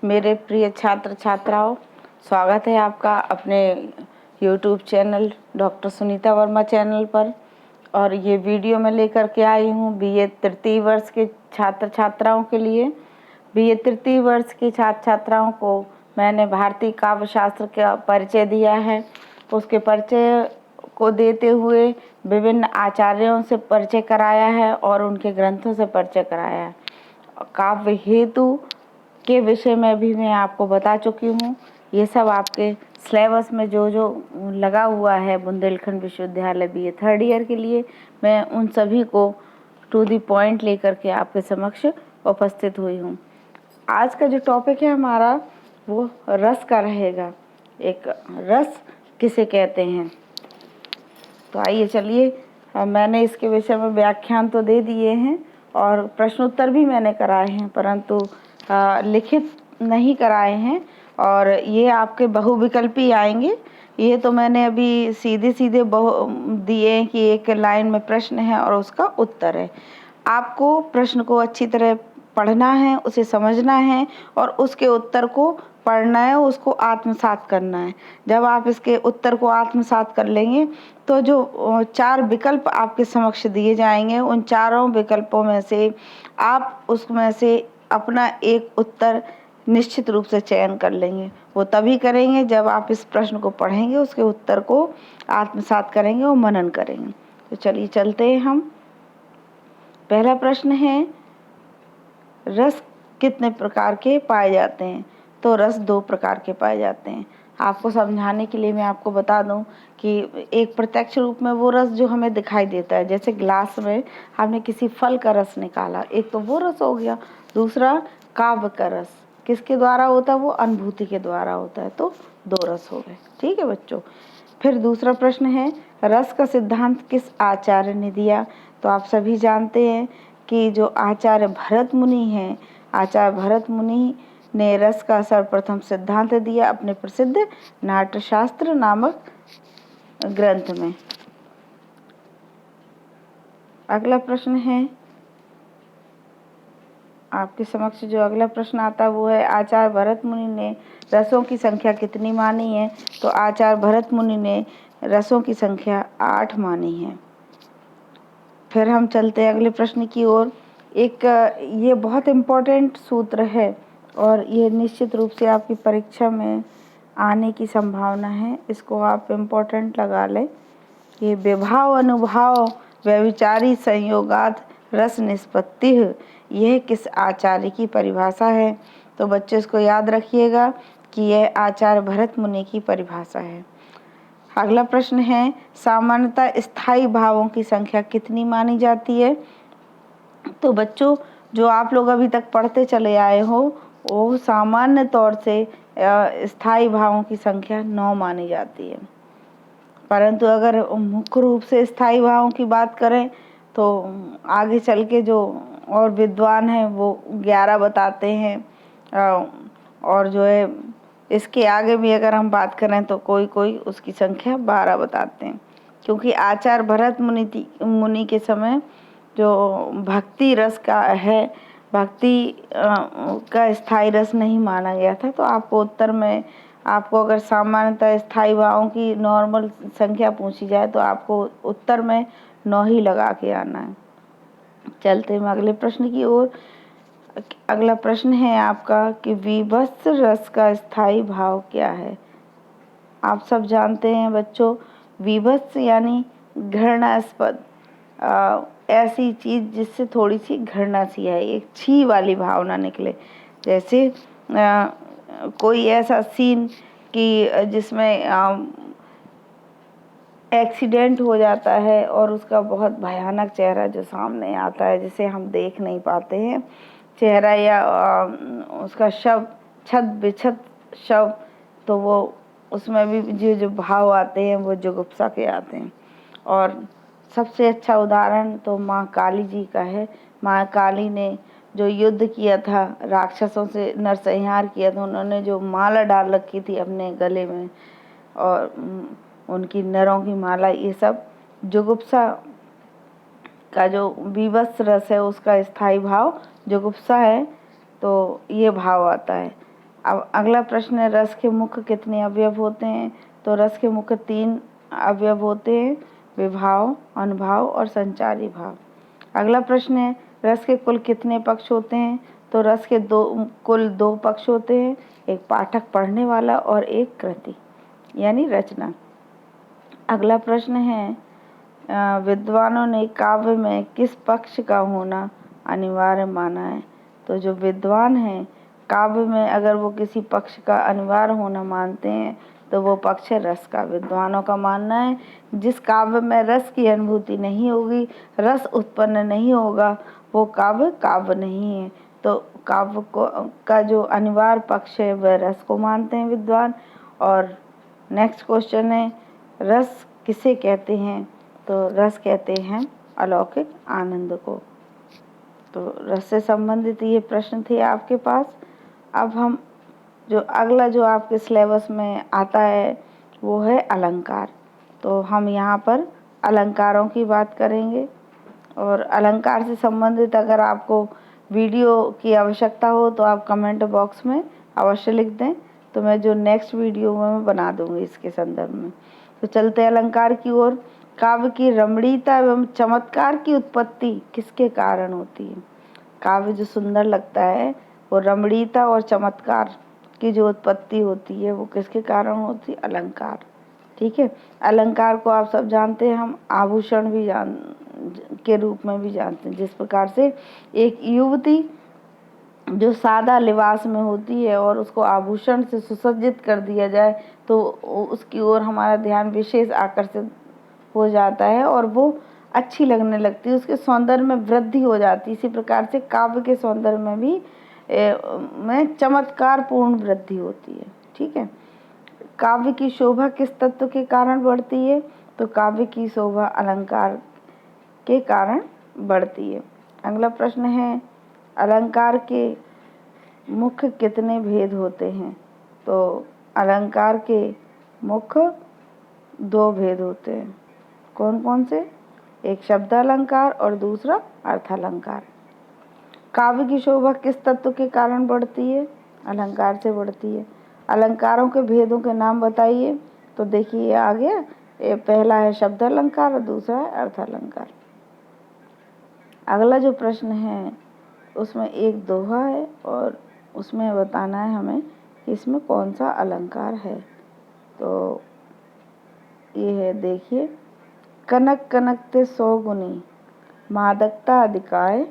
मेरे प्रिय छात्र छात्राओं, स्वागत है आपका अपने YouTube channel doctor Sunita Verma channel पर। और ये वीडियो मैं लेकर के आई हूँ BA तृतीय वर्ष के छात्र छात्राओं के लिए। BA तृतीय वर्ष के छात्र छात्राओं को मैंने भारतीय काव्य शास्त्र का परिचय दिया है। उसके परिचय को देते हुए विभिन्न आचार्यों से परिचय कराया है और उनके ग्रंथों से परिचय कराया है। काव्य हेतु के विषय में भी मैं आपको बता चुकी हूँ। ये सब आपके सिलेबस में जो लगा हुआ है बुंदेलखंड विश्वविद्यालय BA थर्ड ईयर के लिए, मैं उन सभी को टू द पॉइंट लेकर के आपके समक्ष उपस्थित हुई हूँ। आज का जो टॉपिक है हमारा वो रस का रहेगा। एक रस किसे कहते हैं, तो आइए चलिए, मैंने इसके विषय में व्याख्यान तो दे दिए हैं और प्रश्नोत्तर भी मैंने कराए हैं, परंतु लिखित नहीं कराए हैं। और ये आपके बहुविकल्पी आएंगे। ये तो मैंने अभी सीधे सीधे दिए कि एक लाइन में प्रश्न है और उसका उत्तर है। आपको प्रश्न को अच्छी तरह पढ़ना है, उसे समझना है और उसके उत्तर को पढ़ना है, उसको आत्मसात करना है। जब आप इसके उत्तर को आत्मसात कर लेंगे तो जो 4 विकल्प आपके समक्ष दिए जाएंगे, उन चारों विकल्पों में से आप उसमें से अपना एक उत्तर निश्चित रूप से चयन कर लेंगे। वो तभी करेंगे जब आप इस प्रश्न को पढ़ेंगे, उसके उत्तर को आत्मसात करेंगे और मनन करेंगे। तो चलिए चलते हैं हम। पहला प्रश्न है, रस कितने प्रकार के पाए जाते हैं? तो रस 2 प्रकार के पाए जाते हैं। आपको समझाने के लिए मैं आपको बता दूं कि एक प्रत्यक्ष रूप में वो रस जो हमें दिखाई देता है, जैसे ग्लास में हमने किसी फल का रस निकाला, एक तो वो रस हो गया। दूसरा काव्य का रस किसके द्वारा होता है? वो अनुभूति के द्वारा होता है। तो 2 रस हो गए। ठीक है बच्चों। फिर दूसरा प्रश्न है, रस का सिद्धांत किस आचार्य ने दिया? तो आप सभी जानते हैं कि जो आचार्य भरत मुनि हैं, आचार्य भरत मुनि ने रस का सर्वप्रथम सिद्धांत दिया अपने प्रसिद्ध नाट्यशास्त्र नामक ग्रंथ में। अगला प्रश्न है, आपके समक्ष जो अगला प्रश्न आता है वो है, आचार्य भरत मुनि ने रसों की संख्या कितनी मानी है? तो आचार्य भरत मुनि ने रसों की संख्या 8 मानी है। फिर हम चलते हैं अगले प्रश्न की ओर। एक ये बहुत इम्पोर्टेंट सूत्र है और ये निश्चित रूप से आपकी परीक्षा में आने की संभावना है। इसको आप इम्पोर्टेंट लगा लें। ये विभाव अनुभाव व्यभिचारी संयोगात रस निष्पत्ति, यह किस आचार्य की परिभाषा है? तो बच्चे इसको याद रखिएगा कि यह आचार्य भरत मुनि की परिभाषा है। अगला प्रश्न है, सामान्यतः स्थायी भावों की संख्या कितनी मानी जाती है? तो बच्चों, जो आप लोग अभी तक पढ़ते चले आए हो, वो सामान्य तौर से स्थायी भावों की संख्या 9 मानी जाती है। परंतु अगर मुख्य रूप से स्थायी भावों की बात करें तो आगे चल के जो और विद्वान हैं वो 11 बताते हैं। और जो है इसके आगे भी अगर हम बात करें तो कोई कोई उसकी संख्या 12 बताते हैं, क्योंकि आचार्य भरत मुनि के समय जो भक्ति रस का है, भक्ति का स्थायी रस नहीं माना गया था। तो आपको उत्तर में आपको अगर सामान्यतः स्थायी भावों की नॉर्मल संख्या पूछी जाए तो आपको उत्तर में 9 ही लगा के आना है। चलते हैं अगले प्रश्न की ओर। अगला प्रश्न है आपका कि वीभत्स रस का स्थायी भाव क्या है? आप सब जानते हैं बच्चों, वीभत्स यानी घृणास्पद, ऐसी चीज जिससे थोड़ी सी घृणा सी है, एक छी वाली भावना निकले। जैसे कोई ऐसा सीन कि जिसमें एक्सीडेंट हो जाता है और उसका बहुत भयानक चेहरा जो सामने आता है, जिसे हम देख नहीं पाते हैं चेहरा, या उसका शव, छत बिछत शव, तो वो उसमें भी जो भाव आते हैं वो जुगुप्सा के आते हैं। और सबसे अच्छा उदाहरण तो माँ काली जी का है। माँ काली ने जो युद्ध किया था, राक्षसों से नरसंहार किया था, उन्होंने जो माला डाल रखी थी अपने गले में और उनकी नरों की माला, ये सब जुगुप्सा का जो वीभत्स रस है उसका स्थायी भाव जुगुप्सा है। तो ये भाव आता है। अब अगला प्रश्न है, रस के मुख्य कितने अवयव होते हैं? तो रस के मुख्य 3 अवयव होते हैं, विभाव, अनुभाव और संचारी भाव। अगला प्रश्न है, रस के कुल कितने पक्ष होते हैं? तो रस के कुल 2 पक्ष होते हैं, एक पाठक पढ़ने वाला और एक कृति यानी रचना। अगला प्रश्न है, विद्वानों ने काव्य में किस पक्ष का होना अनिवार्य माना है? तो जो विद्वान हैं काव्य में अगर वो किसी पक्ष का अनिवार्य होना मानते हैं तो वो पक्ष है रस का। विद्वानों का मानना है जिस काव्य में रस की अनुभूति नहीं होगी, रस उत्पन्न नहीं होगा, वो काव्य काव्य नहीं है। तो काव्य को का जो अनिवार्य पक्ष है वह रस को मानते हैं विद्वान। और नेक्स्ट क्वेश्चन है, रस किसे कहते हैं? तो रस कहते हैं अलौकिक आनंद को। तो रस से संबंधित ये प्रश्न थे आपके पास। अब हम जो अगला जो आपके सिलेबस में आता है वो है अलंकार। तो हम यहाँ पर अलंकारों की बात करेंगे और अलंकार से संबंधित अगर आपको वीडियो की आवश्यकता हो तो आप कमेंट बॉक्स में अवश्य लिख दें, तो मैं जो नेक्स्ट वीडियो में मैं बना दूंगी इसके संदर्भ में। तो चलते अलंकार की ओर। काव्य की रमणीयता एवं चमत्कार की उत्पत्ति किसके कारण होती है? काव्य जो सुंदर लगता है वो रमणीयता और चमत्कार की जो उत्पत्ति होती है वो किसके कारण होती है? अलंकार। ठीक है, अलंकार को आप सब जानते हैं, हम आभूषण भी के रूप में भी जानते हैं। जिस प्रकार से एक युवती जो सादा लिबास में होती है और उसको आभूषण से सुसज्जित कर दिया जाए तो उसकी ओर हमारा ध्यान विशेष आकर्षित हो जाता है और वो अच्छी लगने लगती है, उसके सौंदर्य में वृद्धि हो जाती है। इसी प्रकार से काव्य के सौंदर्य में भी में चमत्कार पूर्ण वृद्धि होती है। ठीक है, काव्य की शोभा किस तत्व के कारण बढ़ती है? तो काव्य की शोभा अलंकार के कारण बढ़ती है। अगला प्रश्न है, अलंकार के मुख्य कितने भेद होते हैं? तो अलंकार के मुख्य 2 भेद होते हैं। कौन कौन से? एक शब्द अलंकार और दूसरा अर्थालंकार। काव्य की शोभा किस तत्व के कारण बढ़ती है? अलंकार से बढ़ती है। अलंकारों के भेदों के नाम बताइए। तो देखिए आ गया, ये पहला है शब्द अलंकार और दूसरा है अर्थालंकार। अगला जो प्रश्न है उसमें एक दोहा है और उसमें बताना है हमें कि इसमें कौन सा अलंकार है। तो ये है, देखिए, कनक कनकते 100 गुनी, मादकता अधिकाय,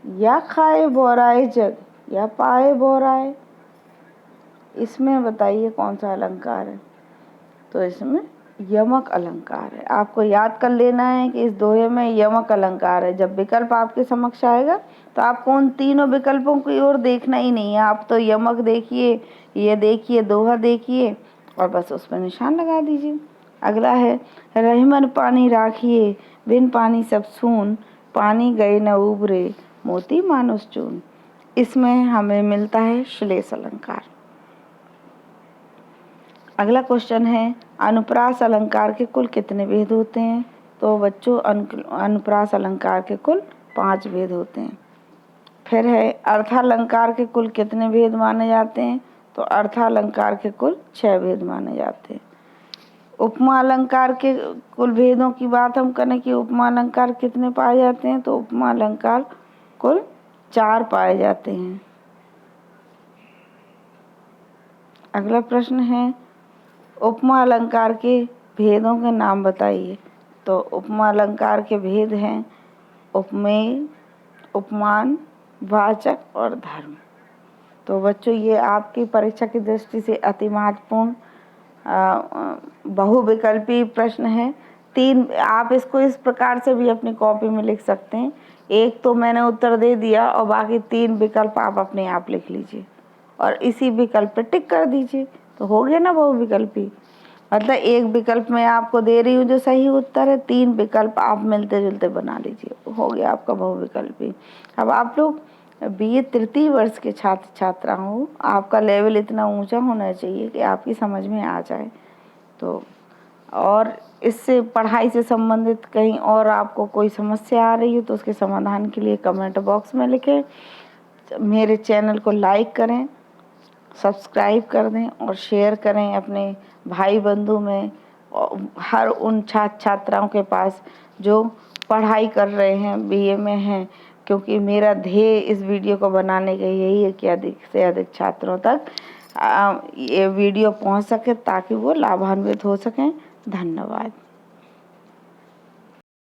या खाए बोराए जग या पाए बोराए। इसमें बताइए कौन सा अलंकार है? तो इसमें यमक अलंकार है। आपको याद कर लेना है कि इस दोहे में यमक अलंकार है। जब विकल्प आपके समक्ष आएगा तो आपको उन तीनों विकल्पों की ओर देखना ही नहीं है, आप तो यमक देखिए, ये देखिए, दोहा देखिए और बस उस पर निशान लगा दीजिए। अगला है, रहीमन पानी राखिए, बिन पानी सब सून, पानी गए न उबरे, मोती मानुष चून। इसमें हमें मिलता है श्लेष अलंकार। अगला क्वेश्चन है, अनुप्रास अलंकार के कुल कितने भेद होते हैं? तो बच्चों अनुप्रास अलंकार के कुल 5 भेद होते हैं। फिर है, अर्थालंकार के कुल कितने भेद माने जाते हैं? तो अर्थालंकार के कुल 6 भेद माने जाते हैं। उपमा अलंकार के कुल भेदों की बात हम करें कि उपमा अलंकार कितने पाए जाते हैं? तो उपमा अलंकार कुल 4 पाए जाते हैं। अगला प्रश्न है, उपमा अलंकार के भेदों के नाम बताइए। तो उपमा अलंकार के भेद हैं उपमेय, उपमान, वाचक और धर्म। तो बच्चों ये आपकी परीक्षा की दृष्टि से अति महत्वपूर्ण बहुविकल्पी प्रश्न है। 3 आप इसको इस प्रकार से भी अपनी कॉपी में लिख सकते हैं। एक तो मैंने उत्तर दे दिया और बाकी 3 विकल्प आप अपने आप लिख लीजिए और इसी विकल्प पे टिक कर दीजिए, तो हो गया ना बहुविकल्पी। मतलब एक विकल्प मैं आपको दे रही हूँ जो सही उत्तर है, 3 विकल्प आप मिलते जुलते बना लीजिए, हो गया आपका बहुविकल्पी। अब आप लोग बीए तृतीय वर्ष के छात्र छात्रा हो, आपका लेवल इतना ऊंचा होना चाहिए कि आपकी समझ में आ जाए। तो और इससे पढ़ाई से संबंधित कहीं और आपको कोई समस्या आ रही हो तो उसके समाधान के लिए कमेंट बॉक्स में लिखें। मेरे चैनल को लाइक करें सब्सक्राइब कर दें और शेयर करें अपने भाई बंधु में, हर उन छात्र छात्राओं के पास जो पढ़ाई कर रहे हैं, बीए में हैं, क्योंकि मेरा ध्येय इस वीडियो को बनाने का यही है कि अधिक से अधिक छात्रों तक ये वीडियो पहुंच सके ताकि वो लाभान्वित हो सकें। धन्यवाद।